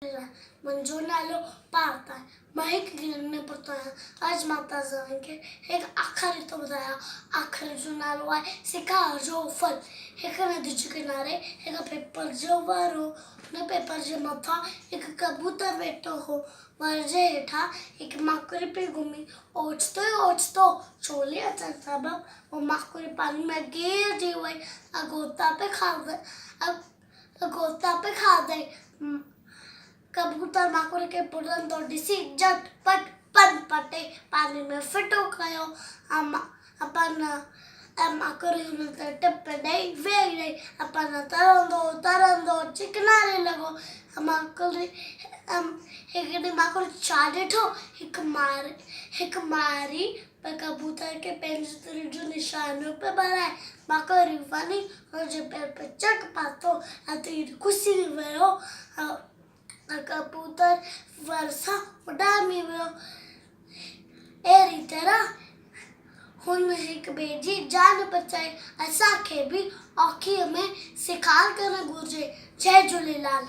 मुंहिंजो नालो पार्थ आहे। मां हिकु गिरने पढ़तो आहियां। अॼु मां तव्हांखे हिकु अखर थो ॿुधायां। अखर जो नालो आहे शिकार जो फल। हिकु नदी जे किनारे हिकु पेपर जो वण हो। हुन पेपर जे मथां हिकु कबूतर वेठो हो। वण जे हेठां हिकु माकड़ी पई घुमी। ओचितो छोले अचण सबबि उहो माकड़ी पाणी में गिरजी वई। गोता पे खाधई। कबूतर माकड़ी खे बुॾंदो ॾिसी झटपट पंधु पटे पाणी में फिटो कयो। माकड़ी हुन ते टिप ॾेई वेही रही। तरंदो किनारे लॻो। हिकु ॾींहुं माकड़ी छा ॾिठो, हिकु मारी कबूतर खे पंहिंजे तीर जो निशानो पे ॿराए। माकड़ी वञी हुनजे पेर पे चक पातो ऐं तीर घुसी वियो। कबूतर वर सां उॾामी वियो। अहिड़ी तरह हुन हिक ॿिए जी जान बचाई। असांखे बि औखीअ में शिकार करणु घुरिजे। जय झूलेलाल।